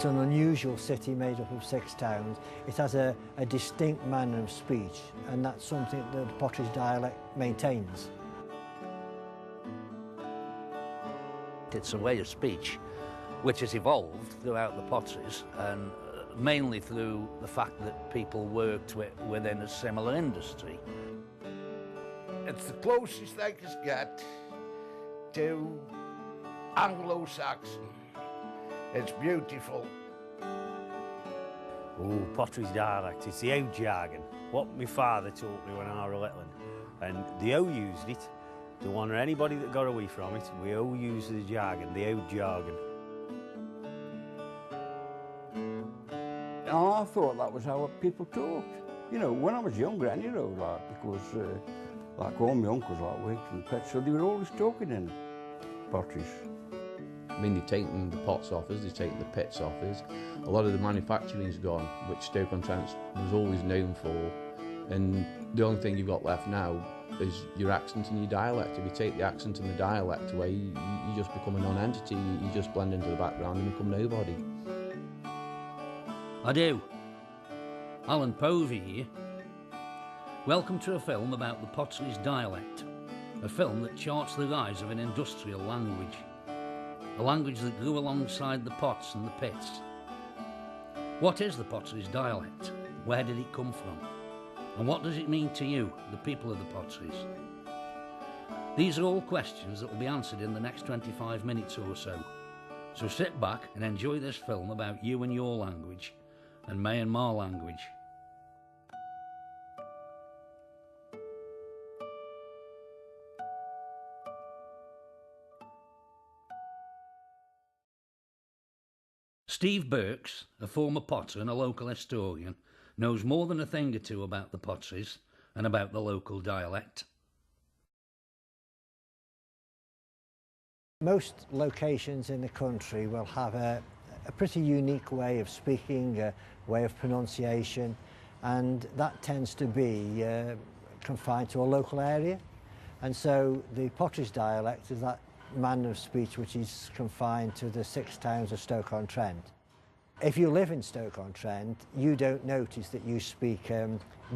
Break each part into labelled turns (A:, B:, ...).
A: It's an unusual city made up of 6 towns. It has a distinct manner of speech, and that's something that the Potteries dialect maintains.
B: It's a way of speech which has evolved throughout the Potteries, and mainly through the fact that people worked within a similar industry.
C: It's the closest they can get to Anglo-Saxon. It's beautiful.
D: Oh, Potteries dialect, it's the old jargon, what my father taught me when I was little. And they all used it. Don't want anybody that got away from it. We all use the jargon, the old jargon.
E: I thought that was how people talked. You know, when I was younger, anyhow, because like all my uncles worked in the pits, so they were always talking in Potteries.
F: I mean, they've taken the pots off us, they've taken the pits off us. A lot of the manufacturing's gone, which Stoke-on-Trent was always known for. And the only thing you've got left now is your accent and your dialect. If you take the accent and the dialect away, you just become a non-entity. You just blend into the background and become nobody.
B: I do. Alan Povey here. Welcome to a film about the Potteries dialect. A film that charts the rise of an industrial language. A language that grew alongside the pots and the pits. What is the Potteries dialect? Where did it come from? And what does it mean to you, the people of the Potteries? These are all questions that will be answered in the next 25 minutes or so. So sit back and enjoy this film about you and your language, and Myanmar language. Steve Burks, a former potter and a local historian, knows more than a thing or two about the Potteries and about the local dialect.
A: Most locations in the country will have a pretty unique way of speaking, a way of pronunciation, and that tends to be confined to a local area. And so the Potteries dialect is that manner of speech which is confined to the 6 towns of Stoke-on-Trent. If you live in Stoke-on-Trent, you don't notice that you speak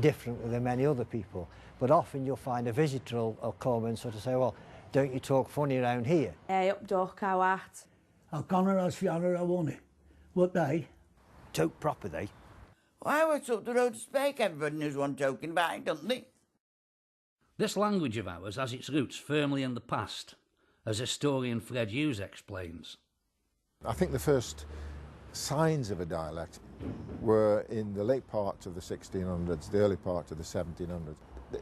A: differently than many other people, but often you'll find a visitor will come and sort of say, well, don't you talk funny around here?
G: Up doch cawat.
H: I've gone as fianner I want it. What they?
D: Talk proper, they.
I: Why was up the road to speak? Everybody knows what I'm talking about, don't they?
B: This language of ours has its roots firmly in the past, as historian Fred Hughes explains.
J: I think the first signs of a dialect were in the late part of the 1600s, the early part of the 1700s.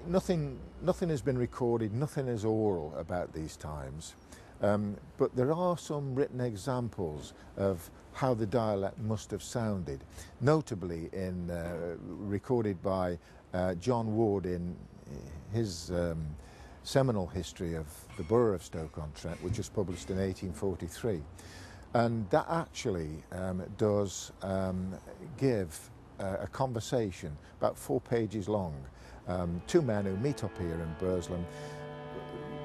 J: Nothing has been recorded, nothing is oral about these times, but there are some written examples of how the dialect must have sounded, notably recorded by John Ward in his seminal history of the borough of Stoke-on-Trent, which was published in 1843. And that actually does give a conversation about 4 pages long. 2 men who meet up here in Burslem,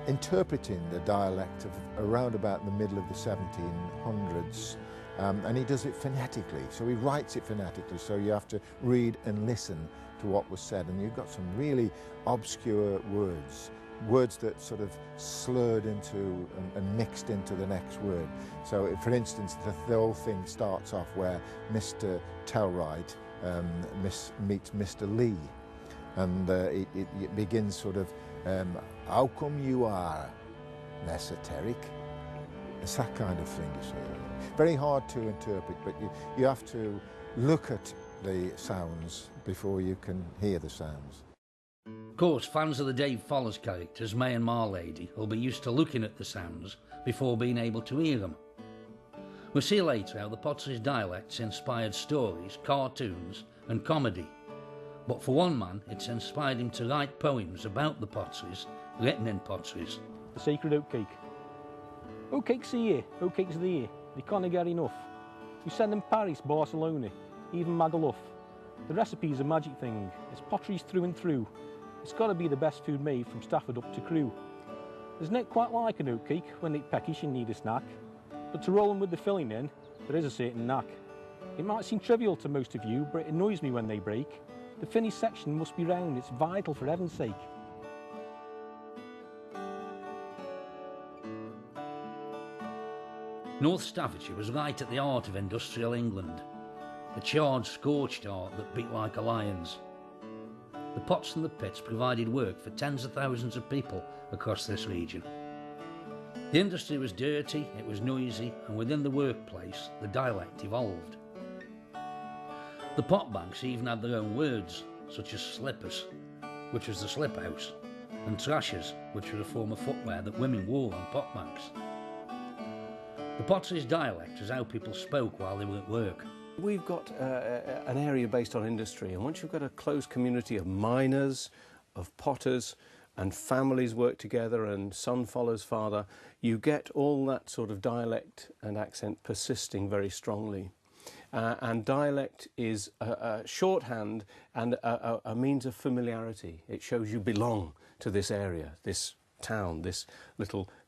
J: interpreting the dialect of around about the middle of the 1700s, and he does it phonetically, so he writes it phonetically, so you have to read and listen to what was said, and you've got some really obscure words that sort of slurred into and mixed into the next word. So, for instance, the whole thing starts off where Mr. Tellwright meets Mr. Lee, and it begins sort of, how come you are esoteric? It's that kind of thing, you see. Very hard to interpret, but you have to look at the sounds before you can hear the sounds.
B: Of course, fans of the Dave Foller's character's Myanmar lady will be used to looking at the sounds before being able to hear them. We'll see later how the Potteries dialects inspired stories, cartoons and comedy. But for one man, it's inspired him to write poems about the Potteries, written in Potteries.
K: The sacred oatcake. Oatcakes are here, oatcakes are here. They can't get enough. We send them Paris, Barcelona, even Magaluf. The recipe's a magic thing. It's Potteries through and through. It's got to be the best food made from Stafford up to Crewe. Isn't it quite like an oatcake when it's peckish and need a snack? But to roll them with the filling in, there is a certain knack. It might seem trivial to most of you, but it annoys me when they break. The finished section must be round, it's vital for heaven's sake.
B: North Staffordshire was right at the heart of industrial England, a charred, scorched heart that beat like a lion's. The pots and the pits provided work for tens of thousands of people across this region. The industry was dirty, it was noisy, and within the workplace, the dialect evolved. The pot banks even had their own words, such as slippers, which was the slip house, and trashers, which were a form of footwear that women wore on pot banks. The Potteries dialect was how people spoke while they were at work.
L: We've got an area based on industry, and once you've got a close community of miners, of potters, and families work together and son follows father, you get all that sort of dialect and accent persisting very strongly. And dialect is a shorthand and a means of familiarity. It shows you belong to this area, this town, this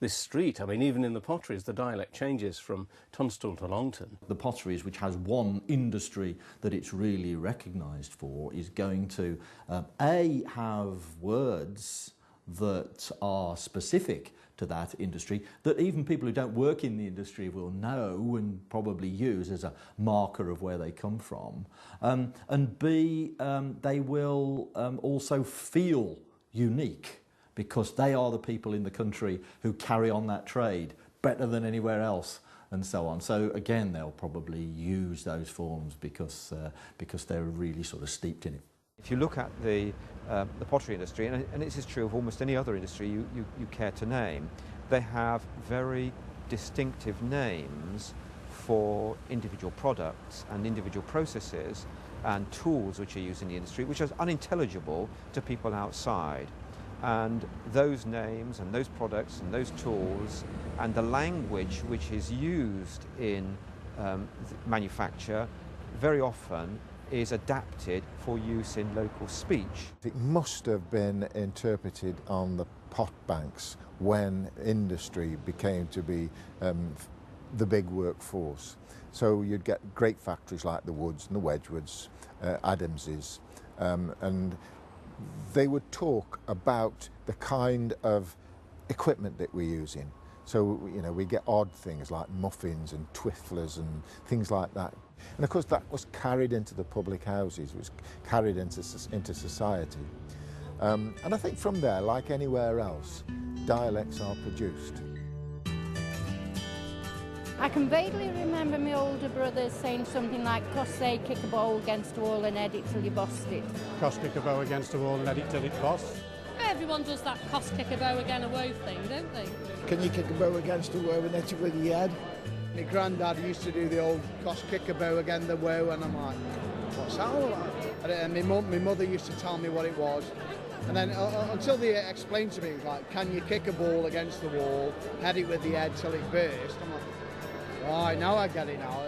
L: street. I mean, even in the Potteries, the dialect changes from Tunstall to Longton.
M: The Potteries, which has one industry that it's really recognised for, is going to have words that are specific to that industry that even people who don't work in the industry will know and probably use as a marker of where they come from. And B, they will also feel unique, because they are the people in the country who carry on that trade better than anywhere else, and so on. So again, they'll probably use those forms because they're really sort of steeped in it.
N: If you look at the pottery industry, and this is true of almost any other industry you care to name, they have very distinctive names for individual products and individual processes and tools which are used in the industry, which are unintelligible to people outside. And those names and those products and those tools and the language which is used in manufacture very often is adapted for use in local speech.
J: It must have been interpreted on the pot banks when industry became to be the big workforce. So you'd get great factories like the Woods and the Wedgwoods, Adams's, and they would talk about the kind of equipment that we're using. So, you know, we get odd things like muffins and twifflers and things like that. And of course that was carried into the public houses, was carried into society. And I think from there, like anywhere else, dialects are produced.
O: I can vaguely remember my older brother saying something like, "Cost say kick a ball against the wall and head it till you bust it."
P: Cost kick a bow against the wall and head it till it busts.
Q: Everyone does that cost kick a bow again a woe thing, don't they?
C: Can you kick a bow against the woe and hit it with your head?
R: My granddad used to do the old cost kick a bow again the woe, and I'm like, what's that all about? And my mother used to tell me what it was. And then until they explained to me, it was like, can you kick a ball against the wall, head it with the head till it burst? I'm like, right, now I get it now.